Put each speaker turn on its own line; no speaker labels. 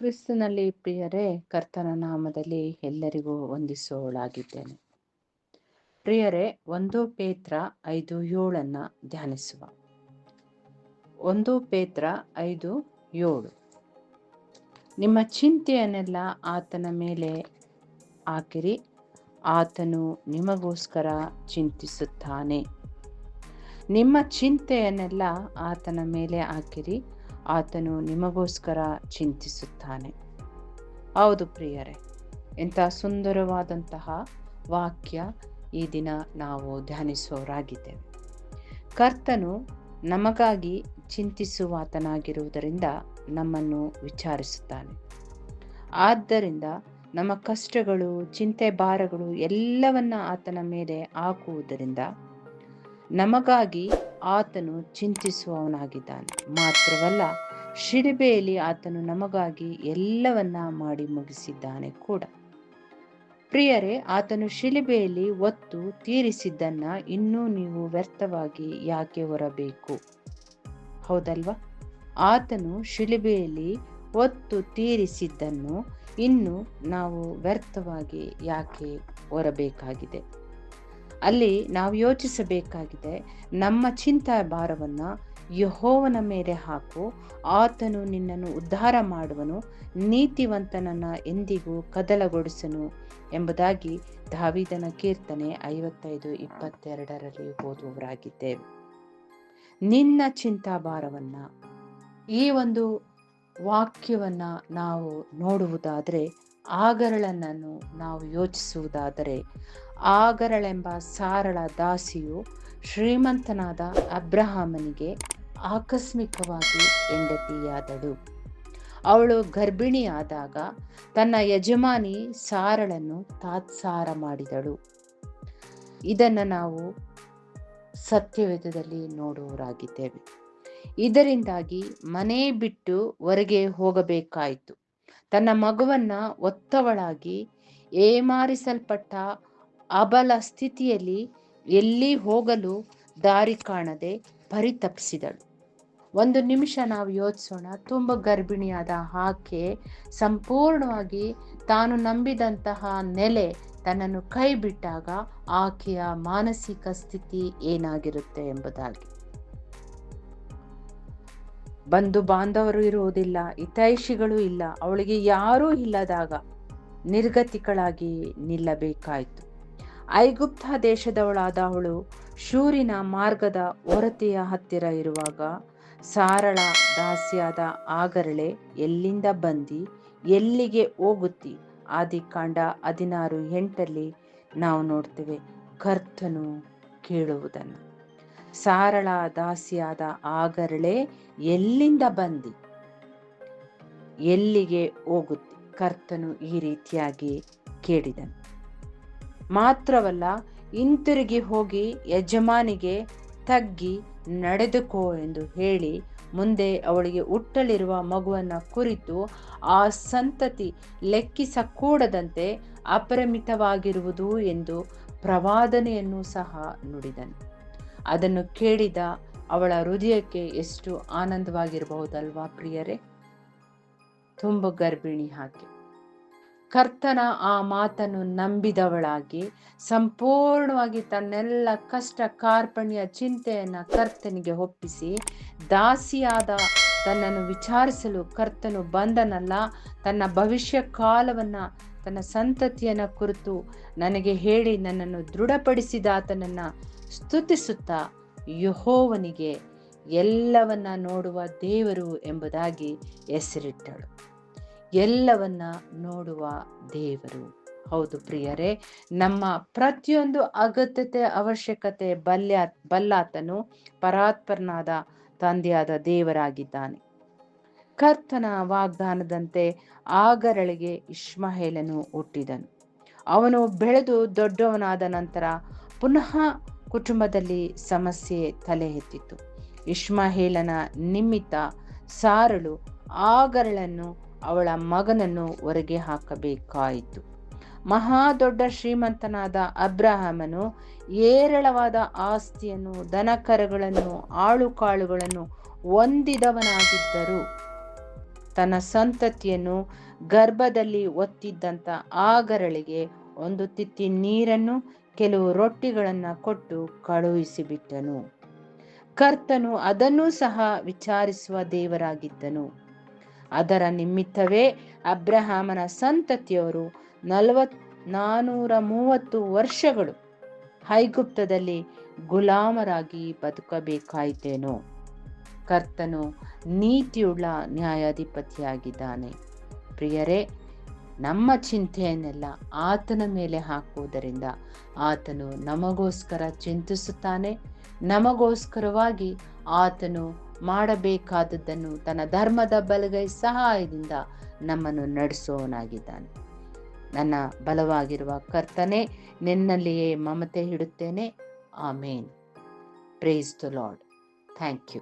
ಕ್ರಿಸ್ತನಲ್ಲಿ ಪ್ರಿಯರೇ, ಕರ್ತನ ನಾಮದಲ್ಲಿ ಎಲ್ಲರಿಗೂ ವಂದಿಸುವವಳಾಗಿದ್ದೇನೆ. ಪ್ರಿಯರೇ, 1 ಪೇತ್ರ 5:7 ಧ್ಯಾನಿಸುವ. 1 ಪೇತ್ರ 5:7. ನಿಮ್ಮ ಚಿಂತೆಯನ್ನೆಲ್ಲ ಆತನ ಮೇಲೆ ಹಾಕಿರಿ, ಆತನು ನಿಮಗೋಸ್ಕರ ಚಿಂತಿಸುತ್ತಾನೆ. ನಿಮ್ಮ ಚಿಂತೆಯನ್ನೆಲ್ಲ ಆತನ ಮೇಲೆ ಹಾಕಿರಿ, ಆತನು ನಿಮಗೋಸ್ಕರ ಚಿಂತಿಸುತ್ತಾನೆ. ಹೌದು ಪ್ರಿಯರೇ, ಎಂಥ ಸುಂದರವಾದಂತಹ ವಾಕ್ಯ ಈ ದಿನ ನಾವು ಧ್ಯಾನಿಸುವವರಾಗಿದ್ದೇವೆ. ಕರ್ತನು ನಮಗಾಗಿ ಚಿಂತಿಸುವಾತನಾಗಿರುವುದರಿಂದ ನಮ್ಮನ್ನು ವಿಚಾರಿಸುತ್ತಾನೆ. ಆದ್ದರಿಂದ ನಮ್ಮ ಕಷ್ಟಗಳು, ಚಿಂತೆ, ಭಾರಗಳು ಎಲ್ಲವನ್ನ ಆತನ ಮೇಲೆ ಹಾಕುವುದರಿಂದ ನಮಗಾಗಿ ಆತನು ಚಿಂತಿಸುವವನಾಗಿದ್ದಾನೆ. ಮಾತ್ರವಲ್ಲ, ಶಿಲುಬೆಯಲ್ಲಿ ಆತನು ನಮಗಾಗಿ ಎಲ್ಲವನ್ನ ಮಾಡಿ ಮುಗಿಸಿದ್ದಾನೆ ಕೂಡ. ಪ್ರಿಯರೇ, ಆತನು ಶಿಲುಬೆಯಲ್ಲಿ ಹೊತ್ತು ತೀರಿಸಿದ್ದನ್ನ ಇನ್ನೂ ನೀವು ವ್ಯರ್ಥವಾಗಿ ಯಾಕೆ ಹೊರಬೇಕು? ಹೌದಲ್ವಾ? ಆತನು ಶಿಲುಬೆಯಲ್ಲಿ ಹೊತ್ತು ತೀರಿಸಿದ್ದನ್ನು ಇನ್ನು ನಾವು ವ್ಯರ್ಥವಾಗಿ ಯಾಕೆ ಹೊರಬೇಕಾಗಿದೆ? ಅಲ್ಲಿ ನಾವು ಯೋಚಿಸಬೇಕಾಗಿದೆ, ನಮ್ಮ ಚಿಂತಾ ಭಾರವನ್ನ ಯೆಹೋವನ ಮೇಲೆ ಹಾಕು, ಆತನು ನಿನ್ನನ್ನು ಉದ್ಧಾರ ಮಾಡುವನು, ನೀತಿವಂತನನ್ನ ಎಂದಿಗೂ ಕದಲಗೊಡಿಸನು ಎಂಬುದಾಗಿ ದಾವೀದನ ಕೀರ್ತನೆ 55:22 ಓದುವವರಾಗಿದ್ದೇವೆ. ನಿನ್ನ ಚಿಂತಾ ಭಾರವನ್ನ, ಈ ಒಂದು ವಾಕ್ಯವನ್ನ ನಾವು ನೋಡುವುದಾದರೆ, ಆಗರಳನ್ನು ನಾವು ಯೋಚಿಸುವುದಾದರೆ, ಆಗರಳೆಂಬ ಸಾರಳ ದಾಸಿಯು ಶ್ರೀಮಂತನಾದ ಅಬ್ರಹಾಮನಿಗೆ ಆಕಸ್ಮಿಕವಾಗಿ ಹೆಂಡತಿಯಾದಳು. ಅವಳು ಗರ್ಭಿಣಿಯಾದಾಗ ತನ್ನ ಯಜಮಾನಿ ಸಾರಳನ್ನು ತಾತ್ಸಾರ ಮಾಡಿದಳು. ಇದನ್ನು ನಾವು ಸತ್ಯವೇದದಲ್ಲಿ ನೋಡುವವರಾಗಿದ್ದೇವೆ. ಇದರಿಂದಾಗಿ ಮನೆ ಬಿಟ್ಟು ಹೊರಗೆ ಹೋಗಬೇಕಾಯಿತು. ತನ್ನ ಮಗುವನ್ನ ಹೊತ್ತವಳಾಗಿ ಏಮಾರಿಸಲ್ಪಟ್ಟ ಅಬಲ ಸ್ಥಿತಿಯಲ್ಲಿ ಎಲ್ಲಿ ಹೋಗಲು ದಾರಿ ಕಾಣದೆ ಪರಿತಪಿಸಿದಳು. ಒಂದು ನಿಮಿಷ ನಾವು ಯೋಚಿಸೋಣ. ತುಂಬ ಗರ್ಭಿಣಿಯಾದ ಆಕೆ ಸಂಪೂರ್ಣವಾಗಿ ತಾನು ನಂಬಿದಂತಹ ನೆಲೆ ತನ್ನನ್ನು ಕೈ ಬಿಟ್ಟಾಗ ಆಕೆಯ ಮಾನಸಿಕ ಸ್ಥಿತಿ ಏನಾಗಿರುತ್ತೆ ಎಂಬುದಾಗಿ. ಬಂಧು ಬಾಂಧವರು ಇರುವುದಿಲ್ಲ, ಹಿತೈಷಿಗಳು ಇಲ್ಲ, ಅವಳಿಗೆ ಯಾರೂ ಇಲ್ಲದಾಗ ನಿರ್ಗತಿಗಳಾಗಿ ನಿಲ್ಲಬೇಕಾಯಿತು. ಐಗುಪ್ತ ದೇಶದವಳಾದ ಅವಳು ಶೂರಿನ ಮಾರ್ಗದ ಹೊರತೆಯ ಹತ್ತಿರ ಇರುವಾಗ ಸಾರಳ ದಾಸಿಯಾದ ಆಗರಳೆ ಎಲ್ಲಿಂದ ಬಂದಿ, ಎಲ್ಲಿಗೆ ಹೋಗುತ್ತಿ? ಆದಿಕಾಂಡ 16:8 ನಾವು ನೋಡ್ತೇವೆ ಕರ್ತನು ಕೇಳುವುದನ್ನು. ಸಾರಳ ದಾಸಿಯಾದ ಆಗರಳೆ ಎಲ್ಲಿಂದ ಬಂದಿ, ಎಲ್ಲಿಗೆ ಹೋಗುತ್ತಿ? ಕರ್ತನು ಈ ರೀತಿಯಾಗಿ ಕೇಳಿದನು. ಮಾತ್ರವಲ್ಲ, ಹಿಂತಿರುಗಿ ಹೋಗಿ ಯಜಮಾನಿಗೆ ತಗ್ಗಿ ನಡೆದುಕೋ ಎಂದು ಹೇಳಿ ಮುಂದೆ ಅವಳಿಗೆ ಹುಟ್ಟಲಿರುವ ಮಗುವನ್ನ ಕುರಿತು ಆ ಸಂತತಿ ಲೆಕ್ಕಿಸಕೂಡದಂತೆ ಅಪರಿಮಿತವಾಗಿರುವುದು ಎಂದು ಪ್ರವಾದನೆಯನ್ನು ಸಹ ನುಡಿದನು. ಅದನ್ನು ಕೇಳಿದ ಅವಳ ಹೃದಯಕ್ಕೆ ಎಷ್ಟು ಆನಂದವಾಗಿರಬಹುದಲ್ವಾ ಪ್ರಿಯರೇ? ತುಂಬ ಗರ್ಭಿಣಿ ಆಕೆ ಕರ್ತನ ಆ ಮಾತನ್ನು ನಂಬಿದವಳಾಗಿ ಸಂಪೂರ್ಣವಾಗಿ ತನ್ನೆಲ್ಲ ಕಷ್ಟ, ಕಾರ್ಪಣ್ಯ, ಚಿಂತೆಯನ್ನ ಕರ್ತನಿಗೆ ಒಪ್ಪಿಸಿ ದಾಸಿಯಾದ ತನ್ನನ್ನು ವಿಚಾರಿಸಲು ಕರ್ತನು ಬಂದನಲ್ಲ, ತನ್ನ ಭವಿಷ್ಯ ಕಾಲವನ್ನ, ತನ್ನ ಸಂತತಿಯನ್ನ ಕುರಿತು ನನಗೆ ಹೇಳಿ ನನ್ನನ್ನು ದೃಢಪಡಿಸಿದ ಆತನನ್ನ ಸ್ತುತಿಸುತ್ತಾ ಯೆಹೋವನಿಗೆ ಎಲ್ಲವನ್ನ ನೋಡುವ ದೇವರು ಎಂಬುದಾಗಿ ಹೆಸರಿಟ್ಟಳು. ಎಲ್ಲವನ್ನ ನೋಡುವ ದೇವರು. ಹೌದು ಪ್ರಿಯರೇ, ನಮ್ಮ ಪ್ರತಿಯೊಂದು ಅಗತ್ಯತೆ, ಅವಶ್ಯಕತೆ ಬಲ್ಲಾತನು ಪರಾತ್ಪರನಾದ ತಂದೆಯಾದ ದೇವರಾಗಿದ್ದಾನೆ. ಕರ್ತನ ವಾಗ್ದಾನದಂತೆ ಆಗರಳಿಗೆ ಇಷ್ಮಾಯೇಲನು ಹುಟ್ಟಿದನು. ಅವನು ಬೆಳೆದು ದೊಡ್ಡವನಾದ ನಂತರ ಪುನಃ ಕುಟುಂಬದಲ್ಲಿ ಸಮಸ್ಯೆ ತಲೆ ಎತ್ತಿತು. ಇಷ್ಮಾಯೇಲನ ನಿಮಿತ್ತ ಸಾರಳು ಆಗರಳನ್ನು, ಅವಳ ಮಗನನ್ನು ಹೊರಗೆ ಹಾಕಬೇಕಾಯಿತು. ಮಹಾ ದೊಡ್ಡ ಶ್ರೀಮಂತನಾದ ಅಬ್ರಹಾಮನು ಹೇರಳವಾದ ಆಸ್ತಿಯನ್ನು, ದನಕರುಗಳನ್ನು, ಆಳುಕಾಳುಗಳನ್ನು ಹೊಂದಿದವನಾಗಿದ್ದರು. ತನ್ನ ಸಂತತಿಯನ್ನು ಗರ್ಭದಲ್ಲಿ ಒತ್ತಿದ್ದಂಥ ಆ ಗರಳಿಗೆ ಒಂದು ತಿತ್ತಿ ನೀರನ್ನು ಕೆಲವು ರೊಟ್ಟಿಗಳನ್ನು ಕೊಟ್ಟು ಕಳುಹಿಸಿಬಿಟ್ಟನು. ಕರ್ತನು ಅದನ್ನೂ ಸಹ ವಿಚಾರಿಸುವ ದೇವರಾಗಿದ್ದನು. ಅದರ ನಿಮಿತ್ತವೇ ಅಬ್ರಹಾಮನ ಸಂತತಿಯವರು 430 ವರ್ಷಗಳು ಐಗುಪ್ತದಲ್ಲಿ ಗುಲಾಮರಾಗಿ ಬದುಕಬೇಕಾಯಿತೇನೋ. ಕರ್ತನು ನೀತಿಯುಳ್ಳ ನ್ಯಾಯಾಧಿಪತಿಯಾಗಿದ್ದಾನೆ. ಪ್ರಿಯರೇ, ನಮ್ಮ ಚಿಂತೆಯನ್ನೆಲ್ಲ ಆತನ ಮೇಲೆ ಹಾಕುವುದರಿಂದ ಆತನು ನಮಗೋಸ್ಕರ ಚಿಂತಿಸುತ್ತಾನೆ. ನಮಗೋಸ್ಕರವಾಗಿ ಆತನು ಮಾಡಬೇಕಾದದ್ದನ್ನು ತನ್ನ ಧರ್ಮದ ಬಲಗೈ ಸಹಾಯದಿಂದ ನಮ್ಮನ್ನು ನಡೆಸುವವನಾಗಿದ್ದಾನೆ. ನನ್ನ ಬಲವಾಗಿರುವ ಕರ್ತನೇ, ನಿನ್ನಲ್ಲಿಯೇ ಮಮತೆ ಇಡುತ್ತೇನೆ. Amen. Praise the lord. Thank you.